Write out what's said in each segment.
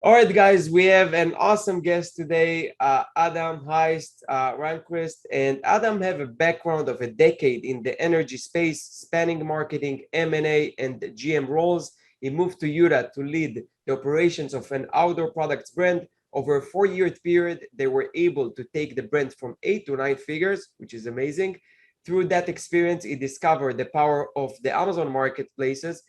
All right, guys, we have an awesome guest today, Adam Heist, Ranquist, and Adam have a background of a decade in the energy space, spanning marketing, M&A, and GM roles. He moved to Utah to lead the operations of an outdoor products brand. Over a 4-year period, they were able to take the brand from 8 to 9 figures, which is amazing. Through that experience, he discovered the power of the Amazon marketplaces,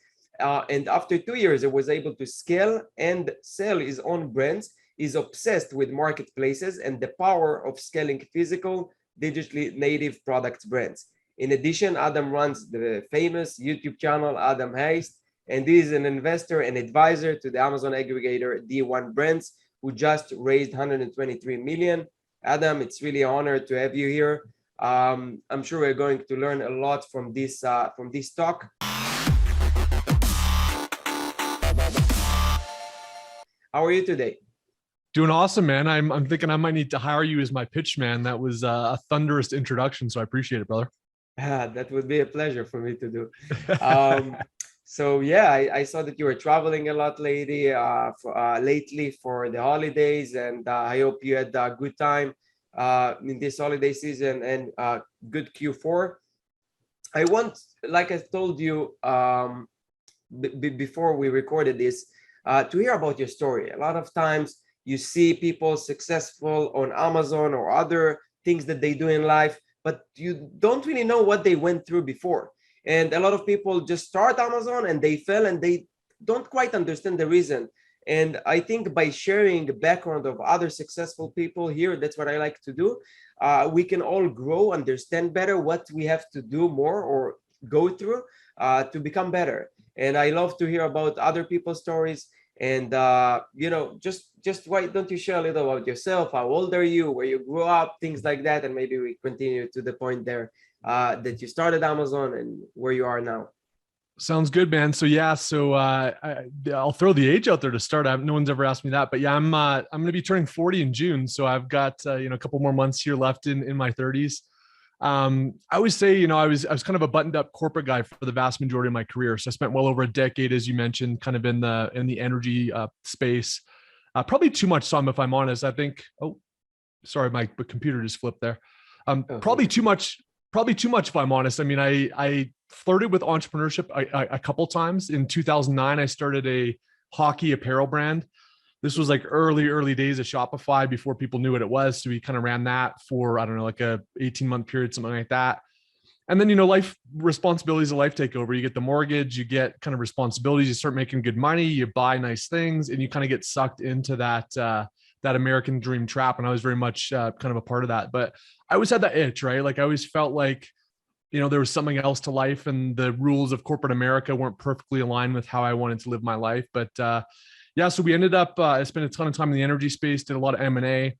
and after 2 years, he was able to scale and sell his own brands. He's obsessed with marketplaces and the power of scaling physical, digitally native products brands. In addition, Adam runs the famous YouTube channel Adam Heist, and he is an investor and advisor to the Amazon aggregator D1 Brands, who just raised 123 million. Adam, it's really an honor to have you here. I'm sure we're going to learn a lot from this talk. How are you today? Doing awesome, man. I'm thinking I might need to hire you as my pitch man. That was a thunderous introduction, so I appreciate it, brother. That would be a pleasure for me to do. Um, so yeah, I saw that you were traveling a lot lately for the holidays, and I hope you had a good time in this holiday season and good Q4. I want, like I told you before we recorded this, to hear about your story. A lot of times you see people successful on Amazon or other things that they do in life, but you don't really know what they went through before. And a lot of people just start Amazon and they fail and they don't quite understand the reason. And I think by sharing the background of other successful people here, that's what I like to do. We can all grow, understand better what we have to do more or go through to become better. And I love to hear about other people's stories. And just why don't you share a little about yourself? How old are you? Where you grew up? Things like that, and maybe we continue to the point there that you started Amazon and where you are now. Sounds good, man. So yeah, I'll throw the age out there to start. No one's ever asked me that, but yeah, I'm going to be turning 40 in June, so I've got a couple more months here left in my 30s. I always say, I was kind of a buttoned up corporate guy for the vast majority of my career. So I spent well over a decade, as you mentioned, kind of in the energy space. Probably too much some, if I'm honest. I think. Oh, sorry, my computer just flipped there. Probably too much. Probably too much, if I'm honest. I mean, I flirted with entrepreneurship a couple times. In 2009, I started a hockey apparel brand. This was like early days of Shopify before people knew what it was. So we kind of ran that for, I don't know, like a 18-month period, something like that. And then, life responsibilities of life take over. You get the mortgage, you get kind of responsibilities, you start making good money, you buy nice things, and you kind of get sucked into that American dream trap. And I was very much kind of a part of that. But I always had that itch, right? Like I always felt like, there was something else to life, and the rules of corporate America weren't perfectly aligned with how I wanted to live my life. But yeah, so we ended up, I spent a ton of time in the energy space, did a lot of M&A.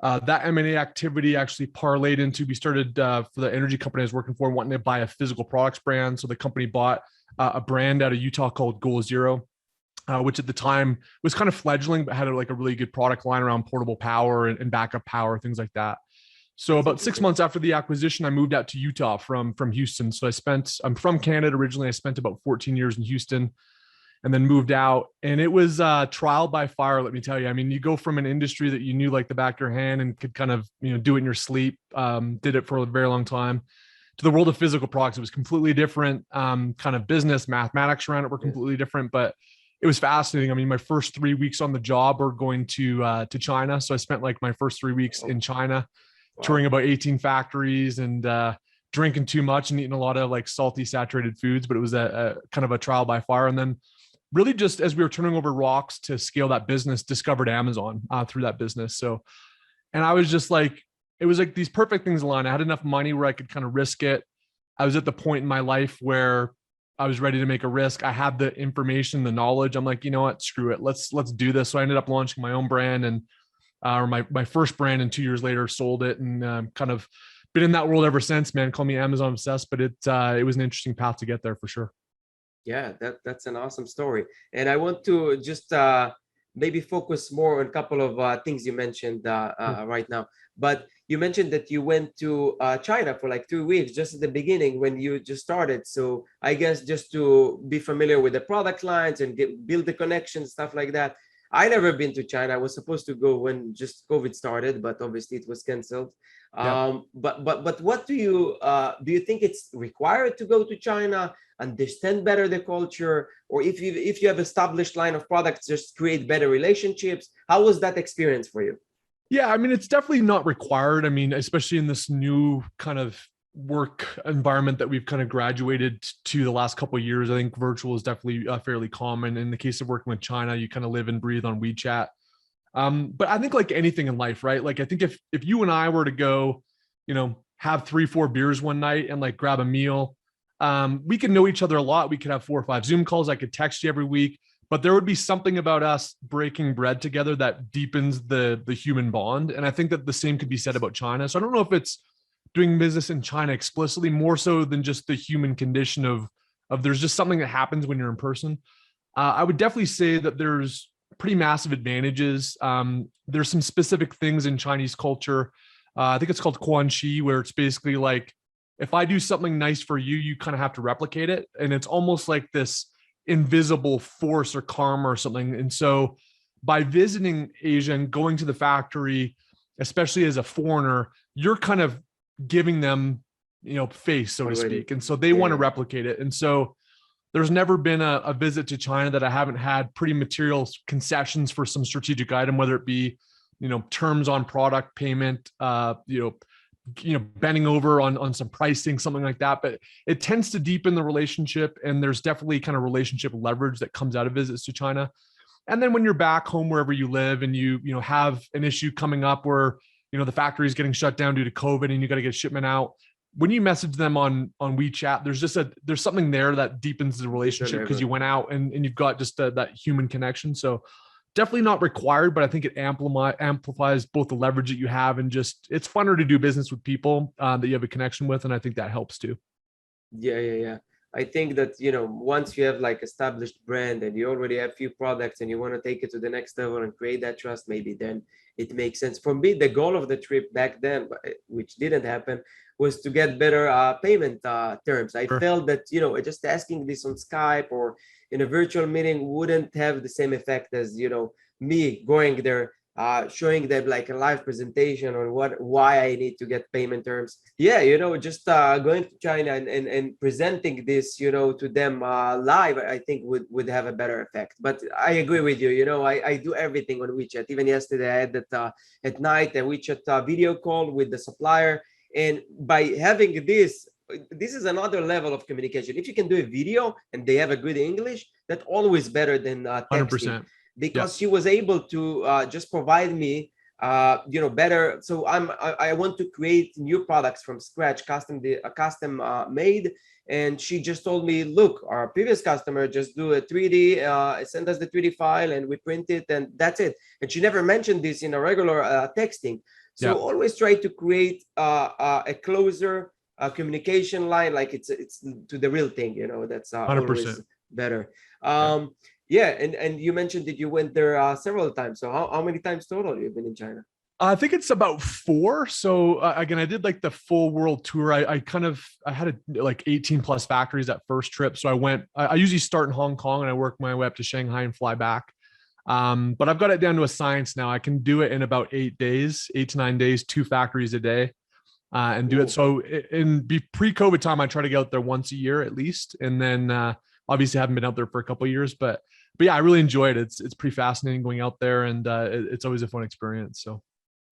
That M&A activity actually parlayed into, we started for the energy company I was working for, wanting to buy a physical products brand. So the company bought a brand out of Utah called Goal Zero, which at the time was kind of fledgling, but had a really good product line around portable power and backup power, things like that. So about 6 months after the acquisition, I moved out to Utah from Houston. So I'm from Canada originally. I spent about 14 years in Houston, and then moved out. And it was trial by fire, let me tell you. I mean, you go from an industry that you knew like the back of your hand and could kind of, do it in your sleep, did it for a very long time, to the world of physical products. It was completely different, kind of business, mathematics around it were completely different, but it was fascinating. I mean, my first 3 weeks on the job were going to China. So I spent like my first 3 weeks in China, touring about 18 factories and drinking too much and eating a lot of like salty, saturated foods, but it was a kind of a trial by fire. And then really just as we were turning over rocks to scale that business, discovered Amazon through that business. So, and I was just like, it was like these perfect things aligned. I had enough money where I could kind of risk it. I was at the point in my life where I was ready to make a risk. I had the information, the knowledge. I'm like, you know what, screw it. Let's do this. So I ended up launching my own brand and or my first brand, and 2 years later sold it, and kind of been in that world ever since, man. Call me Amazon obsessed, but it was an interesting path to get there for sure. Yeah, that's an awesome story. And I want to just maybe focus more on a couple of things you mentioned right now. But you mentioned that you went to China for like 2 weeks just at the beginning when you just started. So I guess just to be familiar with the product lines and build the connections, stuff like that. I never been to China. I was supposed to go when just COVID started, but obviously it was canceled. Yep. But what do you think it's required to go to China, understand better the culture, or if you have established line of products, just create better relationships? How was that experience for you? Yeah, I mean, it's definitely not required. I mean, especially in this new kind of work environment that we've kind of graduated to the last couple of years. I think virtual is definitely fairly common. In the case of working with China, you kind of live and breathe on WeChat. But I think like anything in life, right? Like I think if you and I were to go, have 3-4 beers one night and like grab a meal, we could know each other a lot. We could have 4 or 5 Zoom calls. I could text you every week, but there would be something about us breaking bread together that deepens the human bond. And I think that the same could be said about China. So I don't know if it's doing business in China explicitly more so than just the human condition of there's just something that happens when you're in person. I would definitely say that there's pretty massive advantages. There's some specific things in Chinese culture. I think it's called Guanxi, where it's basically like, if I do something nice for you, you kind of have to replicate it. And it's almost like this invisible force or karma or something. And so by visiting Asia and going to the factory, especially as a foreigner, you're kind of giving them, face, so to speak. And so they want to replicate it. And so there's never been a visit to China that I haven't had pretty material concessions for some strategic item, whether it be, terms on product payment, bending over on some pricing, something like that. But it tends to deepen the relationship, and there's definitely kind of relationship leverage that comes out of visits to China. And then when you're back home, wherever you live, and you have an issue coming up where, the factory is getting shut down due to COVID and you got to get shipment out, when you message them on WeChat, there's something there that deepens the relationship because you went out and you've got just that human connection. So definitely not required, but I think it amplifies both the leverage that you have and just it's funner to do business with people that you have a connection with, and I think that helps too. Yeah. I think that, once you have like established brand and you already have few products and you want to take it to the next level and create that trust, maybe then it makes sense. For me, the goal of the trip back then, which didn't happen, was to get better payment terms. I felt that, just asking this on Skype or in a virtual meeting wouldn't have the same effect as, me going there, showing them like a live presentation on why I need to get payment terms. Yeah, just going to China and presenting this, to them live, I think would have a better effect. But I agree with you. I do everything on WeChat. Even yesterday, I had that at night a WeChat video call with the supplier. And by having this is another level of communication. If you can do a video and they have a good English, that's always better than texting. 100%. Because she was able to just provide me better. So I want to create new products from scratch, custom made. And she just told me, look, our previous customer just do a 3D, send us the 3D file and we print it and that's it. And she never mentioned this in a regular texting. So always try to create a closer communication line, like it's to the real thing, that's 100%. Always better. Yeah, and you mentioned that you went there several times. So how many times total you've been in China? I think it's about 4. So again, I did like the full world tour. I had like 18 plus factories that first trip. So I usually start in Hong Kong and I work my way up to Shanghai and fly back. But I've got it down to a science now. I can do it in about 8 to 9 days, 2 factories a day, and do it. So in pre-COVID time, I try to get out there once a year at least. And then obviously I haven't been out there for a couple of years, but yeah, I really enjoy it. It's pretty fascinating going out there, and it's always a fun experience. So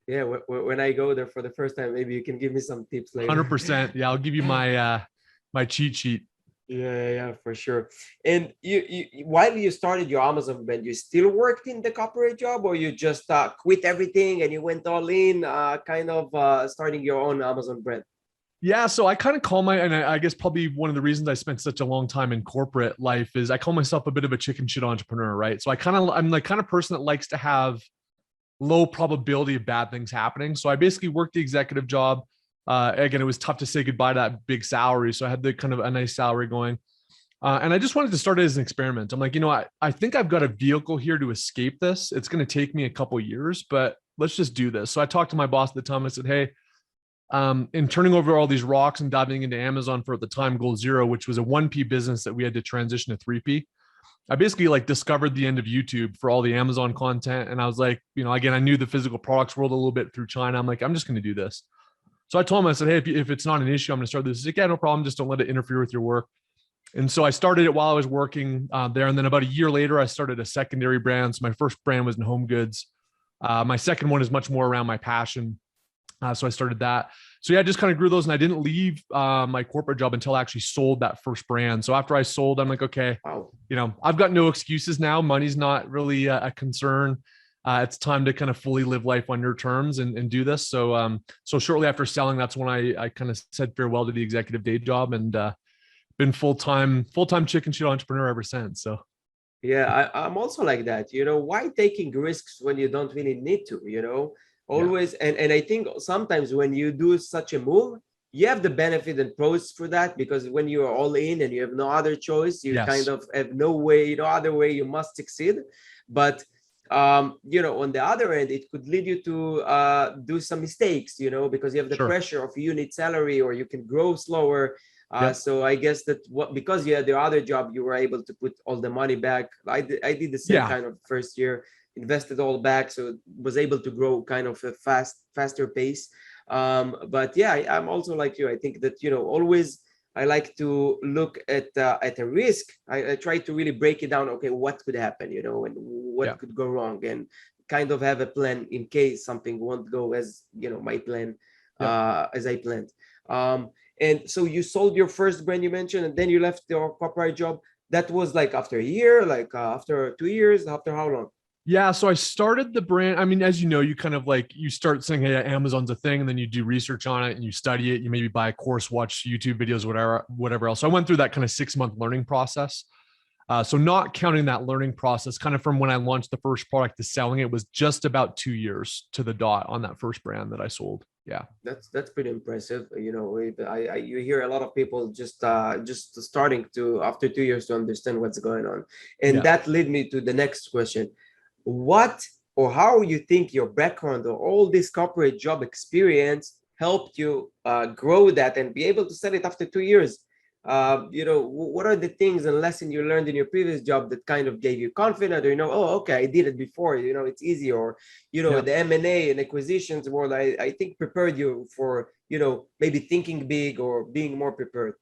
yeah, when I go there for the first time, maybe you can give me some tips later. 100%. Yeah, I'll give you my my cheat sheet. Yeah, for sure. And you while you started your Amazon brand, you still worked in the corporate job, or you just quit everything and you went all in, starting your own Amazon brand? Yeah, so I kind of call and I guess probably one of the reasons I spent such a long time in corporate life is I call myself a bit of a chicken shit entrepreneur, right? So I'm the kind of person that likes to have low probability of bad things happening. So I basically worked the executive job. Again, it was tough to say goodbye to that big salary. So I had the kind of a nice salary going. And I just wanted to start it as an experiment. I'm like, I think I've got a vehicle here to escape this. It's going to take me a couple of years, but let's just do this. So I talked to my boss at the time. I said, hey, in turning over all these rocks and diving into Amazon for at the time Goal Zero, which was a 1P business that we had to transition to 3P. I basically like discovered the end of YouTube for all the Amazon content. And I was like, again, I knew the physical products world a little bit through China. I'm like, I'm just going to do this. So I told him, I said, hey, if it's not an issue, I'm going to start this. He's like, yeah, no problem. Just don't let it interfere with your work. And so I started it while I was working there. And then about a year later, I started a secondary brand. So my first brand was in home goods. My second one is much more around my passion. So I started that. So yeah, I just kind of grew those, and I didn't leave my corporate job until I actually sold that first brand. So after I sold, I'm like, okay, Wow. I've got no excuses now. Money's not really a concern. It's time to kind of fully live life on your terms and do this. So so shortly after selling, that's when I kind of said farewell to the executive day job, and been full-time chicken shit entrepreneur ever since. So Yeah, I'm also like that. Why taking risks when you don't really need to, yeah, always. And I think sometimes when you do such a move, you have the benefit and pros for that, because when you are all in and you have no other choice, you kind yes, of have no way, no other way, you must succeed. But on the other end, it could lead you to do some mistakes, because you have the sure, pressure of unit salary, or you can grow slower. yep, So I guess that because you had the other job, you were able to put all the money back. I did the same yeah. kind of first year, invested all back, so was able to grow kind of a faster pace. But yeah, I'm also like you. I think that always I like to look at a risk. I try to really break it down. Okay, what could happen, and Yeah. what could go wrong, and kind of have a plan in case something won't go as my plan, Yep. as I planned. And so you sold your first brand, you mentioned, and then you left your corporate job. That was like after a year, like after 2 years, after how long? Yeah. So I started the brand. I mean, as you know, you kind of like you start saying, hey, Amazon's a thing, and then you do research on it and you study it. You maybe buy a course, watch YouTube videos, whatever else. So I went through that kind of 6-month learning process. So not counting that learning process, kind of from when I launched the first product to selling it was just about 2 years to the dot on that first brand that I sold. Yeah. That's pretty impressive. You hear a lot of people just starting to after 2 years to understand what's going on, and Yeah. that led me to the next question. What or how you think your background or all this corporate job experience helped you grow that and be able to sell it after 2 years? What are the things and lessons you learned in your previous job that kind of gave you confidence, or oh, okay, I did it before, it's easy, or Yeah. the M&A and acquisitions world, I think prepared you for maybe thinking big or being more prepared.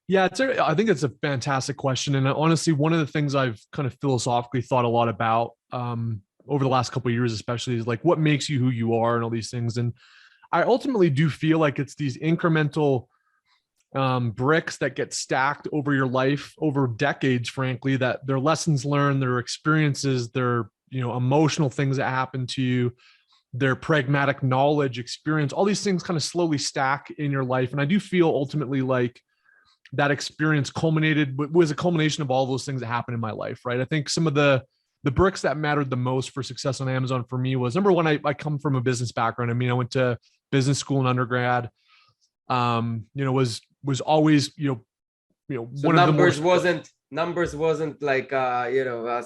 Yeah, I think it's a fantastic question. And honestly, one of the things I've kind of philosophically thought a lot about over the last couple of years, especially, is like what makes you who you are and all these things. And I ultimately do feel like it's these incremental bricks that get stacked over your life, over decades, frankly, that they're lessons learned, their experiences, their emotional things that happen to you, their pragmatic knowledge, experience, all these things kind of slowly stack in your life. And I do feel ultimately like that experience was a culmination of all those things that happened in my life, right? I think some of the bricks that mattered the most for success on Amazon for me was, number one, I come from a business background. I mean, I went to business school in undergrad. Was always So one of the more numbers wasn't like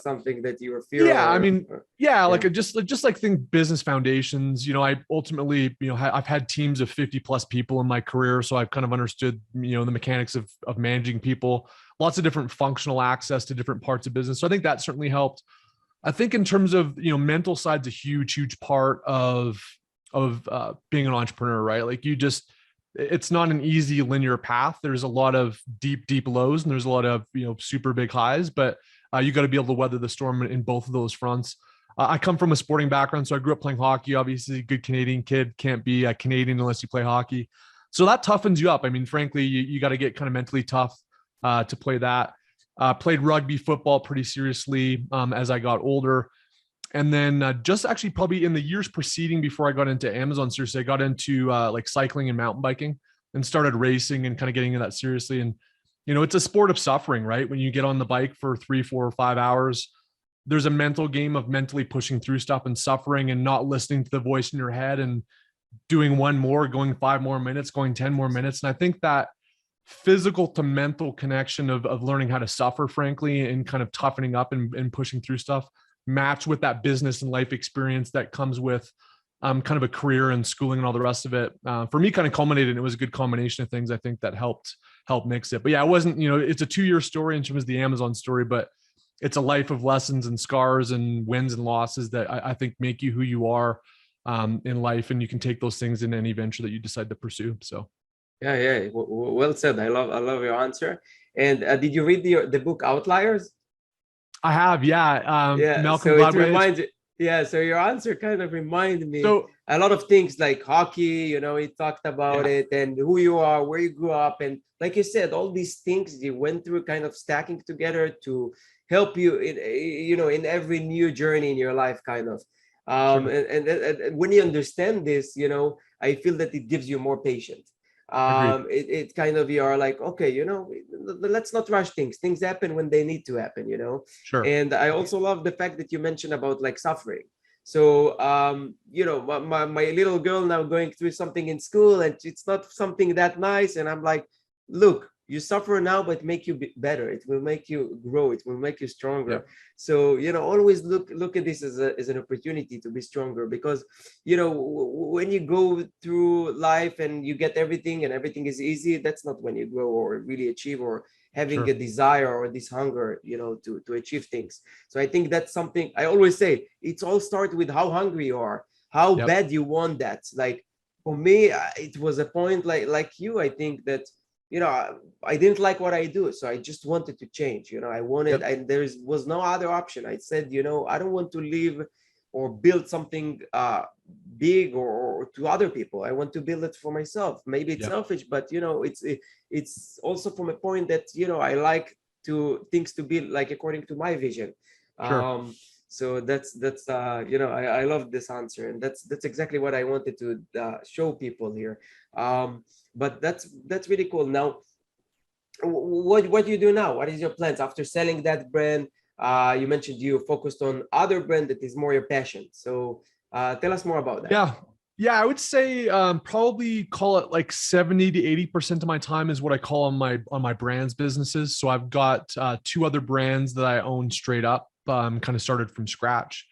something that you were fear yeah, I or, mean, or yeah, yeah. just like think business foundations. I ultimately, I've had teams of 50 plus people in my career, so I've kind of understood, the mechanics of managing people, lots of different functional access to different parts of business. So I think that certainly helped. I think in terms of mental side's a huge part of being an entrepreneur, right? Like it's not an easy linear path. There's a lot of deep lows, and there's a lot of super big highs, but you got to be able to weather the storm in both of those fronts. I come from a sporting background, so I grew up playing hockey. Obviously, a good Canadian kid can't be a Canadian unless you play hockey. So that toughens you up. I mean, frankly, you got to get kind of mentally tough to play that. Played rugby, football pretty seriously as I got older. And then just actually probably in the years preceding before I got into Amazon seriously, I got into like cycling and mountain biking and started racing and kind of getting into that seriously. And, it's a sport of suffering, right? When you get on the bike for 3, 4, or 5 hours, there's a mental game of mentally pushing through stuff and suffering and not listening to the voice in your head and doing one more, going 5 more minutes, going 10 more minutes. And I think that physical to mental connection of learning how to suffer, frankly, and kind of toughening up and pushing through stuff, matched with that business and life experience that comes with kind of a career and schooling and all the rest of it, for me kind of culminated. And it was a good combination of things, I think, that helped mix it. But yeah, it wasn't, it's a 2-year story in terms of the Amazon story, but it's a life of lessons and scars and wins and losses that I think make you who you are in life. And you can take those things in any venture that you decide to pursue. So. Yeah, yeah. Well said. I love your answer. And did you read the book Outliers? I have, yeah. Yeah. Malcolm So it Gladwell. reminds you. Yeah. So your answer kind of reminded me So a lot of things like hockey. He talked about yeah, it and who you are, where you grew up, and like you said, all these things you went through, kind of stacking together to help you in in every new journey in your life, kind of. sure. And when you understand this, I feel that it gives you more patience. Agreed. It kind of, you are like, okay, let's not rush things happen when they need to happen. Sure. And I also love the fact that you mentioned about like suffering. So my little girl now going through something in school, and it's not something that nice, and I'm like, look, you suffer now, but make you better. It will make you grow. It will make you Yeah. stronger. So always look at this as an opportunity to be stronger, because when you go through life and you get everything and everything is easy, that's not when you grow or really achieve, or having a Sure. desire or this hunger to achieve things. So I think that's something I always say. It's all start with how hungry you are, how Yep. bad you want that. Like for me, it was a point like you. I think that I didn't like what I do, so I just wanted to change. I wanted, Yep. and there was no other option. I said, I don't want to live or build something big or to other people. I want to build it for myself. Maybe it's Yep. selfish, but it's also from a point that I like to things to be like according to my vision. Sure. So that's I love this answer, and that's exactly what I wanted to show people here. But that's really cool. Now, what do you do now? What is your plans after selling that brand? You mentioned you focused on other brand that is more your passion. So tell us more about that. Yeah. Yeah, I would say probably call it like 70 to 80% of my time is what I call on my brands businesses. So I've got two other brands that I own straight up, kind of started from scratch.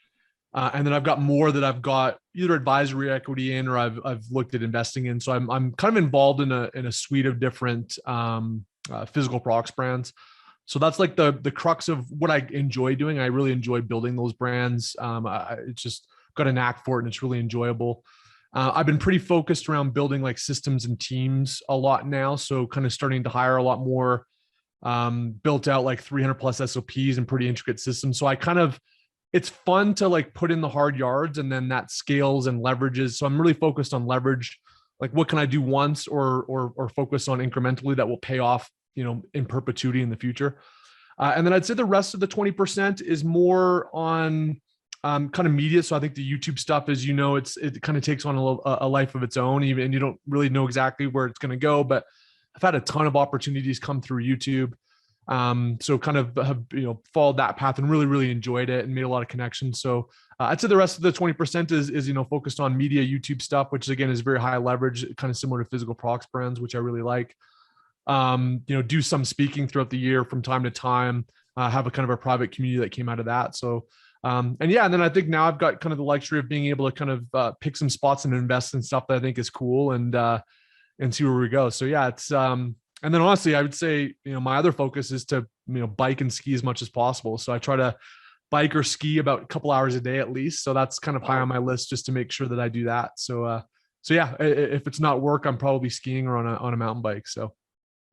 And then I've got more that I've got either advisory equity in, or I've looked at investing in. So I'm kind of involved in a suite of different physical products brands. So that's like the crux of what I enjoy doing. I really enjoy building those brands. It's just got a knack for it, and it's really enjoyable. I've been pretty focused around building like systems and teams a lot now. So kind of starting to hire a lot more, built out like 300 plus SOPs and pretty intricate systems. So it's fun to like put in the hard yards, and then that scales and leverages. So I'm really focused on leverage. Like what can I do once or focus on incrementally that will pay off, in perpetuity in the future. And then I'd say the rest of the 20% is more on kind of media. So I think the YouTube stuff, as it kind of takes on a life of its own, even, and you don't really know exactly where it's going to go, but I've had a ton of opportunities come through YouTube. So kind of have, followed that path and really, really enjoyed it and made a lot of connections. So I'd say the rest of the 20% is focused on media, YouTube stuff, which again is very high leverage, kind of similar to physical products brands, which I really like. Do some speaking throughout the year from time to time, have a kind of a private community that came out of that. So, and then I think now I've got kind of the luxury of being able to kind of pick some spots and invest in stuff that I think is cool and see where we go. So yeah, it's, and then honestly, I would say, my other focus is to, bike and ski as much as possible. So I try to bike or ski about a couple hours a day at least. So that's kind of high on my list just to make sure that I do that. So, yeah, if it's not work, I'm probably skiing or on a mountain bike. So.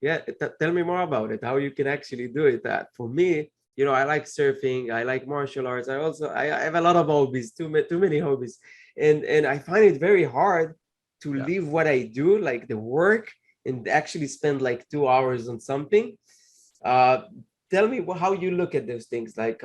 Yeah, tell me more about it, how you can actually do it. That for me, I like surfing, I like martial arts. I have a lot of hobbies, too many hobbies, and I find it very hard to Yeah. leave what I do, like the work, and actually spend like 2 hours on something. Uh, Tell me how you look at those things, like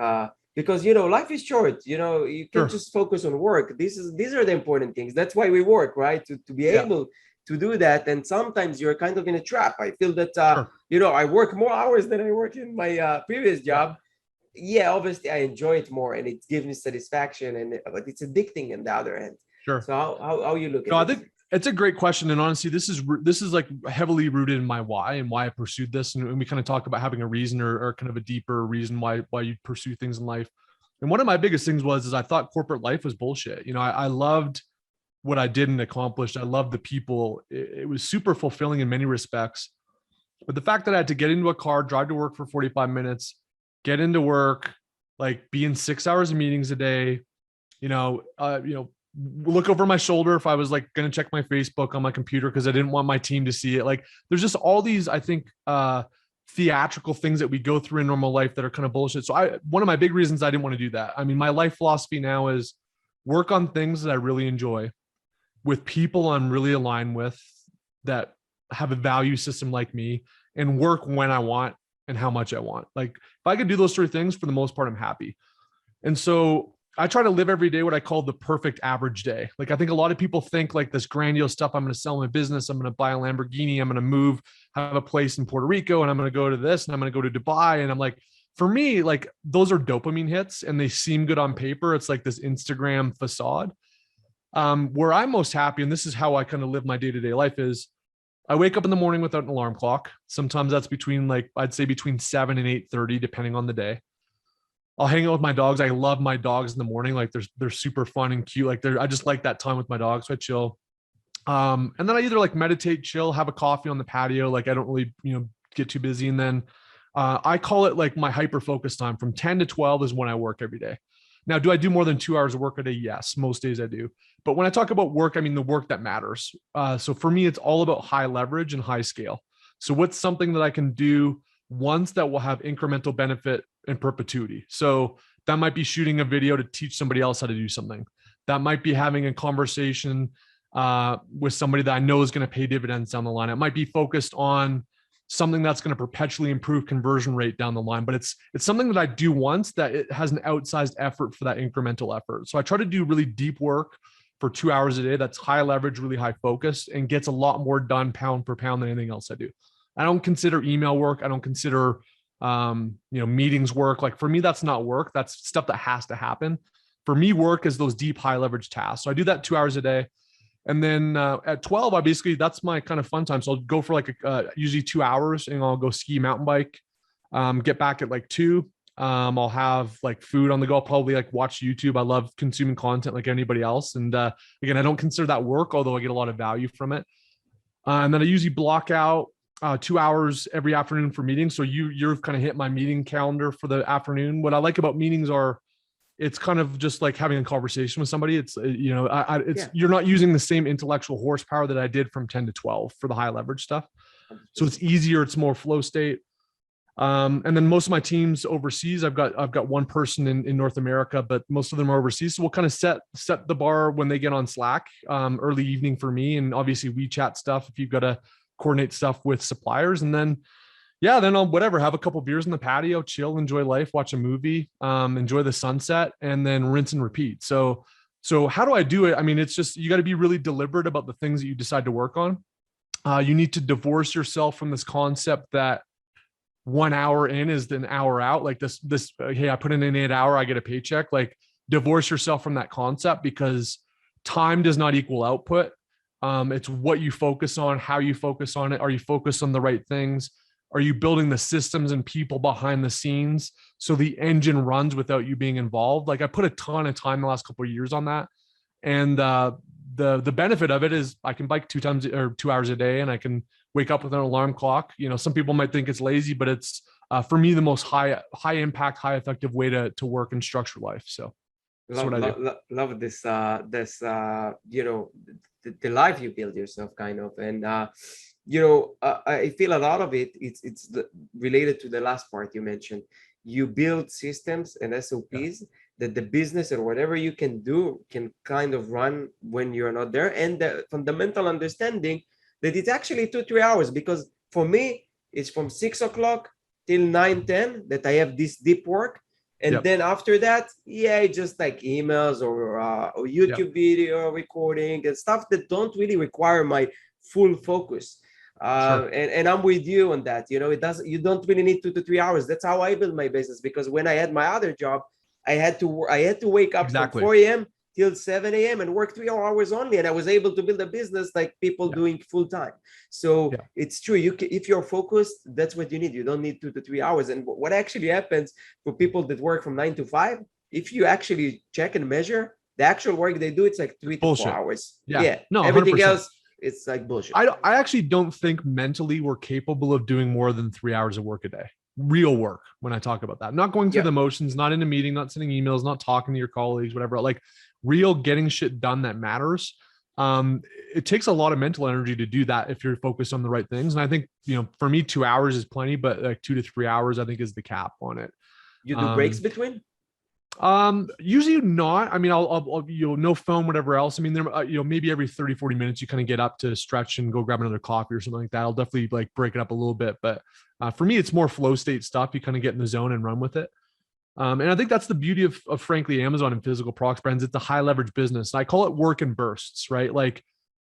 because life is short. You can't Sure. just focus on work. These are the important things. That's why we work, right? To be Yeah. able to do that. And sometimes you're kind of in a trap. I feel that Sure. I work more hours than I work in my previous Yeah. job. Yeah, obviously I enjoy it more, and it gives me satisfaction, but it's addicting on the other hand. Sure. So how you look No, at I this? think it's a great question. And honestly, this is like heavily rooted in my why and why I pursued this. And we kind of talk about having a reason or kind of a deeper reason why you pursue things in life. And one of my biggest things is I thought corporate life was bullshit. I loved what I did and accomplished. I loved the people. It was super fulfilling in many respects. But the fact that I had to get into a car, drive to work for 45 minutes, get into work, like be in 6 hours of meetings a day, look over my shoulder if I was like going to check my Facebook on my computer because I didn't want my team to see it. Like there's just all these, I think, theatrical things that we go through in normal life that are kind of bullshit. So one of my big reasons I didn't want to do that. I mean, my life philosophy now is work on things that I really enjoy with people I'm really aligned with that have a value system like me, and work when I want and how much I want. Like if I could do those three things, for the most part, I'm happy. And so I try to live every day what I call the perfect average day. Like I think a lot of people think like this grandiose stuff. I'm going to sell my business. I'm going to buy a Lamborghini. I'm going to move, have a place in Puerto Rico, and I'm going to go to this, and I'm going to go to Dubai. And I'm like, for me, like those are dopamine hits and they seem good on paper. It's like this Instagram facade. Where I'm most happy, and this is how I kind of live my day-to-day life, is I wake up in the morning without an alarm clock. Sometimes that's between I'd say between 7 and 8:30, depending on the day. I'll hang out with my dogs. I love my dogs in the morning. Like they're super fun and cute. Like I just like that time with my dogs. So I chill. And then I either like meditate, chill, have a coffee on the patio. Like I don't really, get too busy. And then I call it like my hyper focus time. From 10 to 12 is when I work every day. Now, do I do more than 2 hours of work a day? Yes, most days I do. But when I talk about work, I mean the work that matters. So for me, it's all about high leverage and high scale. So what's something that I can do once that will have incremental benefit in perpetuity? So that might be shooting a video to teach somebody else how to do something. That might be having a conversation with somebody that I know is going to pay dividends down the line. It might be focused on something that's going to perpetually improve conversion rate down the line. But it's something that I do once that it has an outsized effort for that incremental effort. So I try to do really deep work for 2 hours a day. That's high leverage, really high focus, and gets a lot more done pound per pound than anything else I do. I don't consider email work. I don't consider, meetings work. Like for me, that's not work. That's stuff that has to happen. For me, work is those deep, high leverage tasks. So I do that 2 hours a day. And then at 12, that's my kind of fun time. So I'll go for like usually 2 hours, and I'll go ski, mountain bike, get back at like 2. I'll have like food on the go. I'll probably like watch YouTube. I love consuming content like anybody else. And again, I don't consider that work, although I get a lot of value from it. And then I usually block out 2 hours every afternoon for meetings. So you've kind of hit my meeting calendar for the afternoon. What I like about meetings are, it's kind of just like having a conversation with somebody. It's, you're not using the same intellectual horsepower that I did from 10 to 12 for the high leverage stuff. So it's easier. It's more flow state. And then most of my teams overseas, I've got one person in North America, but most of them are overseas. So we'll kind of set the bar when they get on Slack, early evening for me. And obviously WeChat stuff, if you've got to coordinate stuff with suppliers. And then I'll have a couple beers in the patio, chill, enjoy life, watch a movie, enjoy the sunset, and then rinse and repeat. So how do I do it? I mean, it's just, you got to be really deliberate about the things that you decide to work on. You need to divorce yourself from this concept that 1 hour in is an hour out. Like this, hey, I put in an 8 hour, I get a paycheck. Like divorce yourself from that concept, because time does not equal output. It's what you focus on, how you focus on it. Are you focused on the right things? Are you building the systems and people behind the scenes so the engine runs without you being involved? Like I put a ton of time the last couple of years on that. And the benefit of it is I can bike 2 hours a day, and I can wake up with an alarm clock. Some people might think it's lazy, but it's for me the most high impact, high effective way to work and structure life. So that's what I do. Love this the life you build yourself, kind of. And I feel a lot of it's related to the last part you mentioned. You build systems and SOPs that the business or whatever you can do can kind of run when you're not there, and the fundamental understanding that it's actually 2-3 hours, because for me it's from 6 o'clock till 9-10 that I have this deep work. And then after that, just like emails or YouTube video recording and stuff that don't really require my full focus. And I'm with you on that. You don't really need 2 to 3 hours. That's how I build my business, because when I had my other job, I had to wake up from 4 a.m. till 7 a.m. and work 3 hours only. And I was able to build a business like people doing full time. So it's true. If you're focused, that's what you need. You don't need 2 to 3 hours. And what actually happens for people that work from 9 to 5, if you actually check and measure the actual work they do, it's like 3 to 4 hours. No, everything 100%. Else, it's like bullshit. I actually don't think mentally we're capable of doing more than 3 hours of work a day. real work when I talk about that. Not going through Yeah. the motions, not in a meeting, not sending emails, not talking to your colleagues, whatever, like real getting shit done that matters. It takes a lot of mental energy to do that if you're focused on the right things. And I think, for me, 2 hours is plenty, but like 2 to 3 hours, I think is the cap on it. You do breaks between? Usually not. I mean, I'll no phone, whatever else. I mean, there, maybe every 30, 40 minutes, you kind of get up to stretch and go grab another coffee or something like that. I'll definitely like break it up a little bit, but for me, it's more flow state stuff. You kind of get in the zone and run with it. And I think that's the beauty of frankly, Amazon and physical products brands. It's a high leverage business. I call it work in bursts, right? Like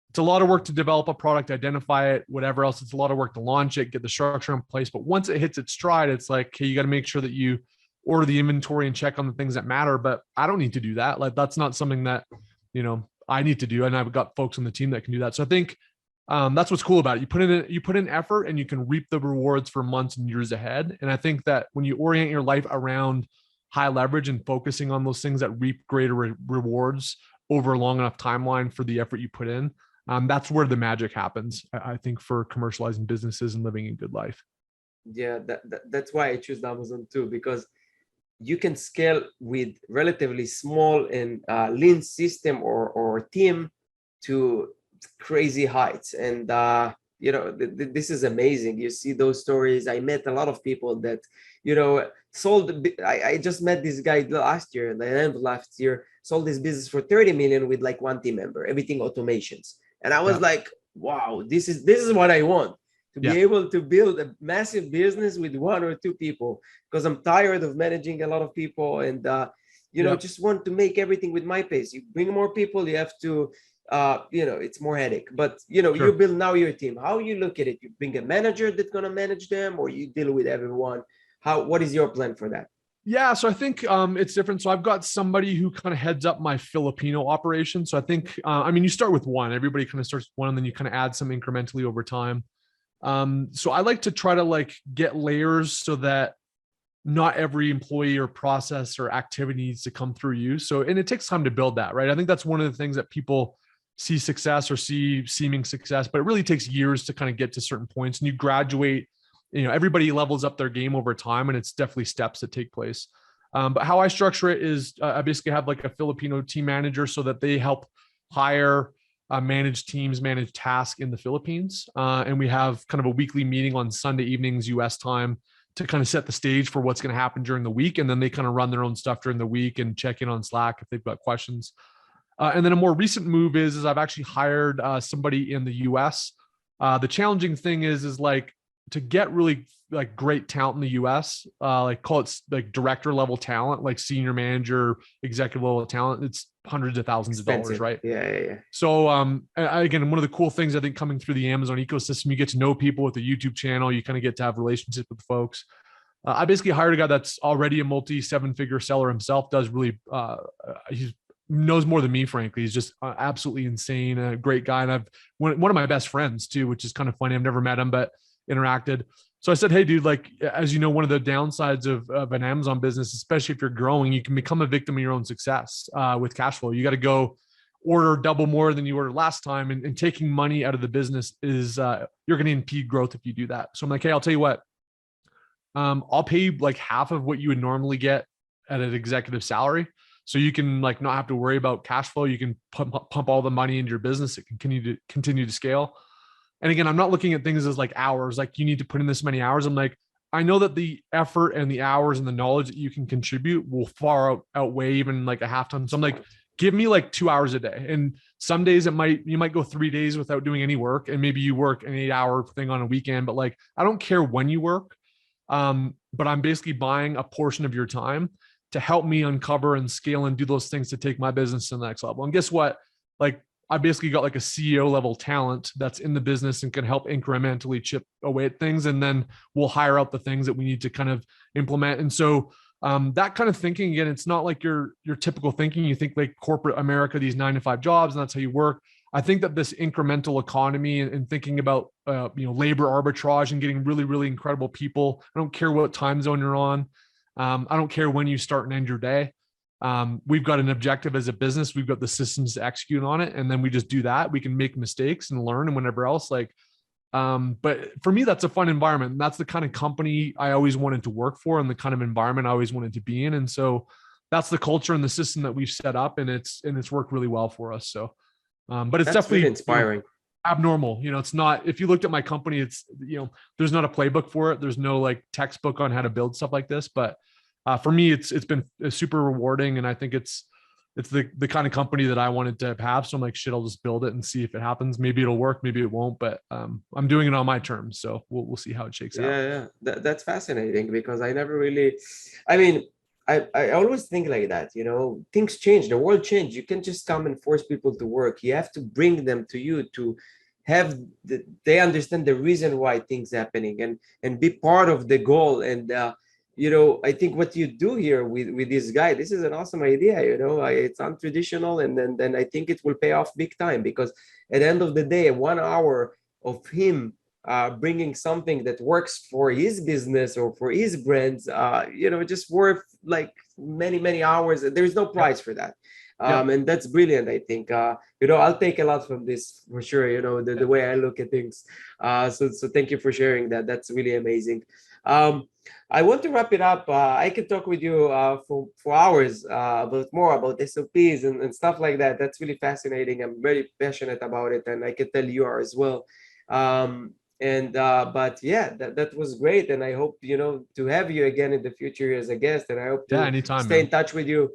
it's a lot of work to develop a product, identify it, whatever else. It's a lot of work to launch it, get the structure in place. But once it hits its stride, it's like, okay, you got to make sure that you order the inventory and check on the things that matter. But I don't need to do that. Like that's not something that, I need to do. And I've got folks on the team that can do that. So I think that's what's cool about it. You put in effort and you can reap the rewards for months and years ahead. And I think that when you orient your life around high leverage and focusing on those things that reap greater rewards over a long enough timeline for the effort you put in, that's where the magic happens, I think, for commercializing businesses and living a good life. Yeah, that's why I choose Amazon too, because you can scale with relatively small and lean system or team to crazy heights. And this is amazing. You see those stories. I met a lot of people that sold. I just met this guy last year, the end of last year, sold this business for 30 million with like one team member, everything automations. And I was like, wow, this is what I want, to be able to build a massive business with one or two people, because I'm tired of managing a lot of people and just want to make everything with my pace. You bring more people, you have to it's more headache. But you build now your team. How you look at it? You bring a manager that's gonna manage them, or you deal with everyone? What is your plan for that? Yeah, so I think it's different. So I've got somebody who kind of heads up my Filipino operation. So I think, you start with one. Everybody kind of starts with one, and then you kind of add some incrementally over time. So I like to try to like get layers so that not every employee or process or activity needs to come through you. So, and it takes time to build that, right? I think that's one of the things that people see success or see seeming success, but it really takes years to kind of get to certain points, and you graduate. Everybody levels up their game over time, and it's definitely steps that take place. But how I structure it is I basically have like a Filipino team manager so that they help hire, manage teams, manage tasks in the Philippines. And we have kind of a weekly meeting on Sunday evenings, US time, to kind of set the stage for what's going to happen during the week. And then they kind of run their own stuff during the week and check in on Slack if they've got questions. And then a more recent move is I've actually hired somebody in the US. The challenging thing is like, to get really like great talent in the US, like call it like director level talent, like senior manager, executive level talent, it's hundreds of thousands of dollars, right? Yeah. So again, one of the cool things I think coming through the Amazon ecosystem, you get to know people with a YouTube channel, you kind of get to have relationships with folks. I basically hired a guy that's already a multi 7-figure seller himself, does really, he knows more than me, frankly. He's just absolutely insane, a great guy. And I've one of my best friends too, which is kind of funny. I've never met him, but interacted. So I said, hey, dude, like, as you know, one of the downsides of an Amazon business, especially if you're growing, you can become a victim of your own success with cash flow. You got to go order double more than you ordered last time. And taking money out of the business is, you're going to impede growth if you do that. So I'm like, hey, I'll tell you what, I'll pay you like half of what you would normally get at an executive salary. So you can like not have to worry about cash flow. You can pump all the money into your business. It can continue to scale. And again, I'm not looking at things as like hours, like you need to put in this many hours. I'm like, I know that the effort and the hours and the knowledge that you can contribute will far outweigh even like a half ton. So I'm like, give me like 2 hours a day. And some days you might go 3 days without doing any work. And maybe you work an 8-hour thing on a weekend, but like, I don't care when you work. But I'm basically buying a portion of your time to help me uncover and scale and do those things to take my business to the next level. And guess what? Like, I basically got like a CEO level talent that's in the business and can help incrementally chip away at things. And then we'll hire out the things that we need to kind of implement. And so that kind of thinking, again, it's not like your typical thinking. You think like corporate America, these 9-to-5 jobs, and that's how you work. I think that this incremental economy and thinking about, labor arbitrage and getting really, really incredible people. I don't care what time zone you're on. I don't care when you start and end your day. We've got an objective as a business. We've got the systems to execute on it. And then we just do that. We can make mistakes and learn and whatever else. Like, But for me, that's a fun environment. And that's the kind of company I always wanted to work for and the kind of environment I always wanted to be in. And so that's the culture and the system that we've set up, and it's worked really well for us. So, but it's That's really definitely, inspiring. abnormal. It's not, if you looked at my company, it's, there's not a playbook for it. There's no like textbook on how to build stuff like this. But for me, it's been super rewarding. And I think it's the kind of company that I wanted to have. So I'm like, shit, I'll just build it and see if it happens. Maybe it'll work, maybe it won't, but I'm doing it on my terms. So we'll see how it shakes out. Yeah, that's fascinating because I never really, I mean, I always think like that, things change, the world change. You can't just come and force people to work. You have to bring them to you to have they understand the reason why things happening and be part of the goal. And I think what you do here with this guy, this is an awesome idea. It's untraditional, and then I think it will pay off big time, because at the end of the day, 1 hour of him bringing something that works for his business or for his brands, just worth like many hours. There's no price for that. And that's brilliant. I think, I'll take a lot from this for sure, the way I look at things. So thank you for sharing that. That's really amazing. I want to wrap it up. I could talk with you for hours about SOPs and stuff like that. That's really fascinating. I'm very passionate about it, and I can tell you are as well. But yeah, that was great, and I hope to have you again in the future as a guest, and I hope to anytime, stay man. in touch with you.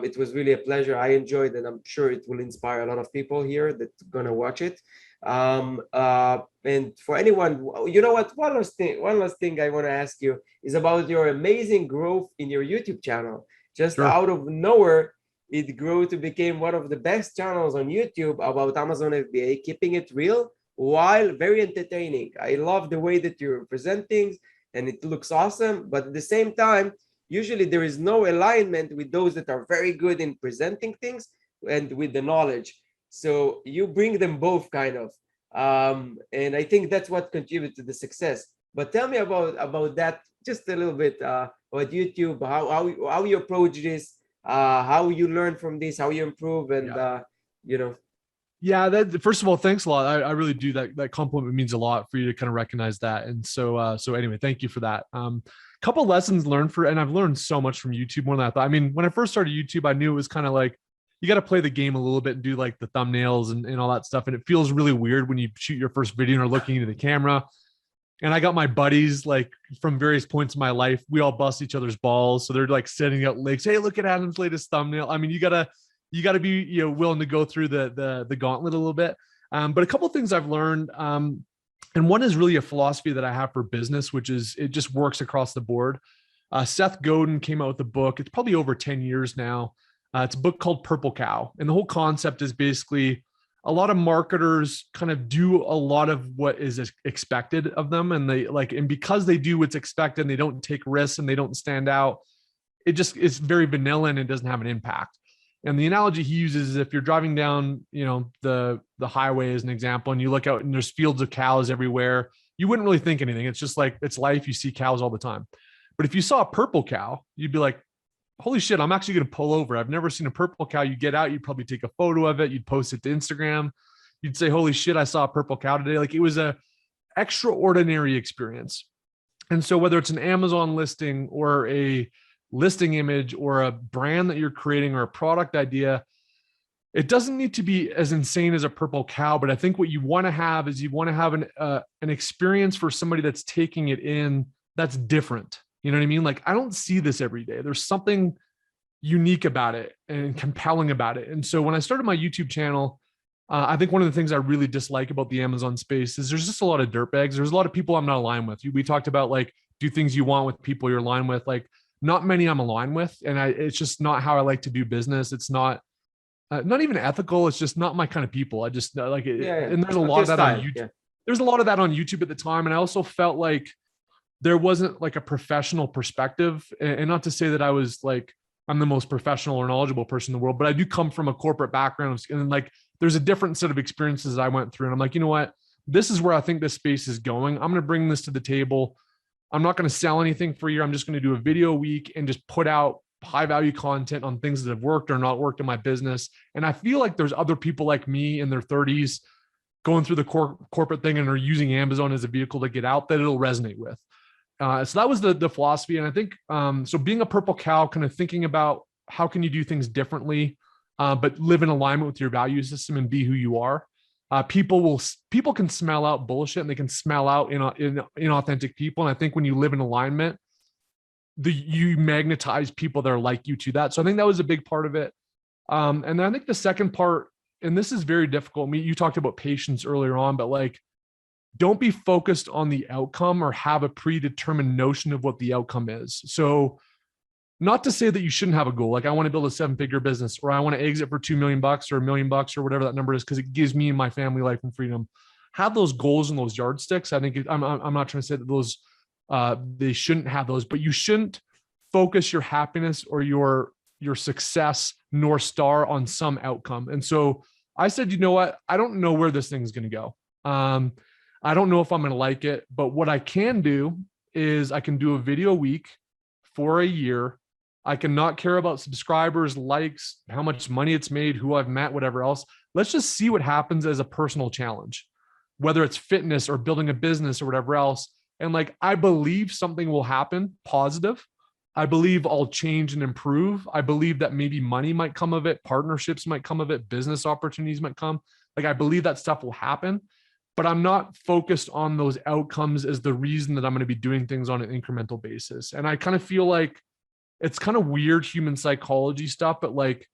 It was really a pleasure. I enjoyed, and I'm sure it will inspire a lot of people here that's gonna watch it. And for anyone, one last thing I want to ask you is about your amazing growth in your YouTube channel. Just Sure. out of nowhere, it grew to become one of the best channels on YouTube about Amazon FBA, keeping it real while very entertaining. I love the way that you present things, and it looks awesome. But at the same time, usually there is no alignment with those that are very good in presenting things and with the knowledge. So you bring them both kind of. And I think that's what contributed to the success. But tell me about that just a little bit, about YouTube, how you approach this, how you learn from this, how you improve, and you know. Yeah, that, first of all, thanks a lot. I really do. That compliment means a lot for you to kind of recognize that. And so anyway, thank you for that. Couple lessons learned and I've learned so much from YouTube, more than I thought. I mean, when I first started YouTube, I knew it was kind of like, you got to play the game a little bit and do like the thumbnails and all that stuff. And it feels really weird when you shoot your first video and are looking into the camera. And I got my buddies like from various points in my life. We all bust each other's balls. So they're like sending out links. Hey, look at Adam's latest thumbnail. I mean, you gotta be willing to go through the gauntlet a little bit. But a couple of things I've learned, and one is really a philosophy that I have for business, which is it just works across the board. Seth Godin came out with a book. It's probably over 10 years now. It's a book called Purple Cow. And the whole concept is basically a lot of marketers kind of do a lot of what is expected of them. And and because they do what's expected and they don't take risks and they don't stand out, it's very vanilla and it doesn't have an impact. And the analogy he uses is if you're driving down, the highway as an example, and you look out and there's fields of cows everywhere, you wouldn't really think anything. It's just like, it's life. You see cows all the time. But if you saw a purple cow, you'd be like, holy shit, I'm actually going to pull over. I've never seen a purple cow. You get out, you'd probably take a photo of it. You'd post it to Instagram. You'd say, holy shit, I saw a purple cow today. Like, it was a extraordinary experience. And so whether it's an Amazon listing or a listing image or a brand that you're creating or a product idea, it doesn't need to be as insane as a purple cow. But I think what you want to have is you want to have an experience for somebody that's taking it in that's different. You know what I mean? Like, I don't see this every day. There's something unique about it and compelling about it. And so when I started my YouTube channel, I think one of the things I really dislike about the Amazon space is there's just a lot of dirtbags. There's a lot of people I'm not aligned with. We talked about like, do things you want with people you're aligned with. Like, not many I'm aligned with. And it's just not how I like to do business. It's not even ethical. It's just not my kind of people. I just like it. Yeah. And there's a lot of that on YouTube. Yeah. There's a lot of that on YouTube at the time. And I also felt like there wasn't like a professional perspective, and not to say that I was like, I'm the most professional or knowledgeable person in the world, but I do come from a corporate background, and like, there's a different set of experiences I went through. And I'm like, you know what, this is where I think this space is going. I'm going to bring this to the table. I'm not going to sell anything for you. I'm just going to do a video a week and just put out high value content on things that have worked or not worked in my business. And I feel like there's other people like me in their 30s going through the corporate thing and are using Amazon as a vehicle to get out, that it'll resonate with. So that was the philosophy. And I think, so being a purple cow, kind of thinking about how can you do things differently, but live in alignment with your value system and be who you are. People can smell out bullshit, and they can smell out inauthentic people. And I think when you live in alignment, you magnetize people that are like you to that. So I think that was a big part of it. And then I think the second part, and this is very difficult. You talked about patience earlier on, but like, don't be focused on the outcome or have a predetermined notion of what the outcome is. So not to say that you shouldn't have a goal. Like, I want to build a 7-figure business, or I want to exit for $2 million or $1 million or whatever that number is, because it gives me and my family life and freedom. Have those goals and those yardsticks. I think I'm not trying to say that those, they shouldn't have those, but you shouldn't focus your happiness or your success North Star on some outcome. And so I said, you know what? I don't know where this thing is going to go. I don't know if I'm going to like it, but what I can do is I can do a video a week for a year. I can not care about subscribers, likes, how much money it's made, who I've met, whatever else. Let's just see what happens as a personal challenge, whether it's fitness or building a business or whatever else. And like, I believe something will happen positive. I believe I'll change and improve. I believe that maybe money might come of it. Partnerships might come of it. Business opportunities might come. Like, I believe that stuff will happen, but I'm not focused on those outcomes as the reason that I'm going to be doing things on an incremental basis. And I kind of feel like it's kind of weird human psychology stuff, but like,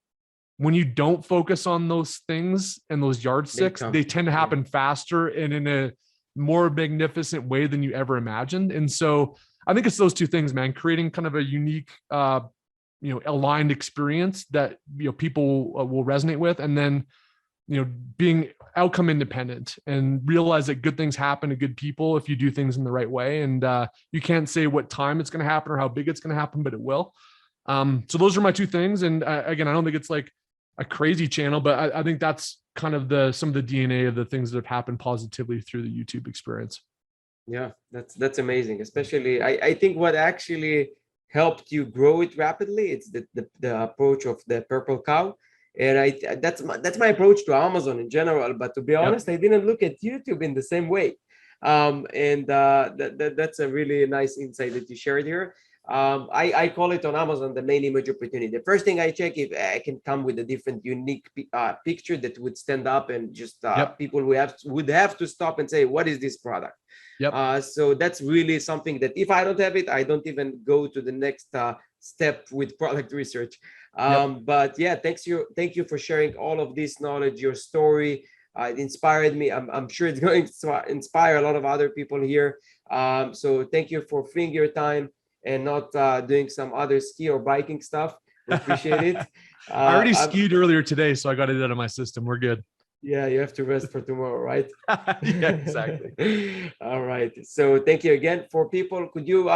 when you don't focus on those things and those yardsticks, they tend to happen faster and in a more magnificent way than you ever imagined. And so I think it's those two things, man, creating kind of a unique, aligned experience that, people will resonate with. And then, being outcome independent and realize that good things happen to good people if you do things in the right way. And you can't say what time it's going to happen or how big it's going to happen, but it will. So those are my two things. And again, I don't think it's like a crazy channel, but I think that's kind of some of the DNA of the things that have happened positively through the YouTube experience. Yeah, that's amazing. Especially, I think what actually helped you grow it rapidly, it's the approach of the purple cow. And that's my approach to Amazon in general. But to be honest, I didn't look at YouTube in the same way. That's a really nice insight that you shared here. I call it on Amazon the main image opportunity. The first thing I check if I can come with a different unique picture that would stand up and just people would have to stop and say, what is this product? So that's really something that if I don't have it, I don't even go to the next step with product research. But yeah, thank you for sharing all of this knowledge, your story. It inspired me. I'm sure it's going to inspire a lot of other people here. So thank you for freeing your time and not doing some other ski or biking stuff. We appreciate it. I already skied earlier today, so I got it out of my system. We're good. Yeah, you have to rest for tomorrow, right? Yeah, exactly. All right. So thank you again. For people, could you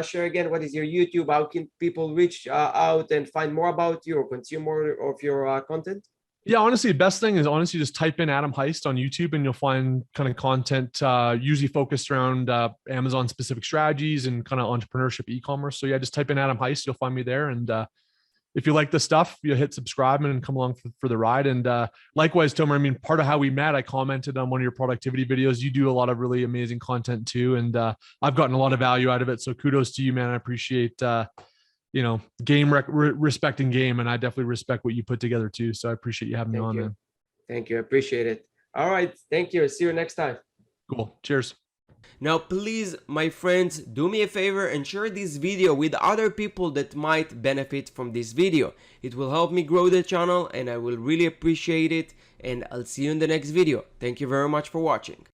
share again what is your YouTube? How can people reach out and find more about you or consume more of your content? Yeah, honestly, the best thing is just type in Adam Heist on YouTube and you'll find kind of content usually focused around Amazon specific strategies and kind of entrepreneurship, e-commerce. So yeah, just type in Adam Heist, you'll find me there. And if you like the stuff, you hit subscribe and come along for the ride. And likewise, Tomer, I mean, part of how we met, I commented on one of your productivity videos. You do a lot of really amazing content too. And I've gotten a lot of value out of it. So kudos to you, man. I appreciate, game respecting game. And I definitely respect what you put together too. So I appreciate you having me on, man. Thank you. I appreciate it. All right. Thank you. See you next time. Cool. Cheers. Now, please, my friends, do me a favor and share this video with other people that might benefit from this video. It will help me grow the channel and I will really appreciate it. And I'll see you in the next video. Thank you very much for watching.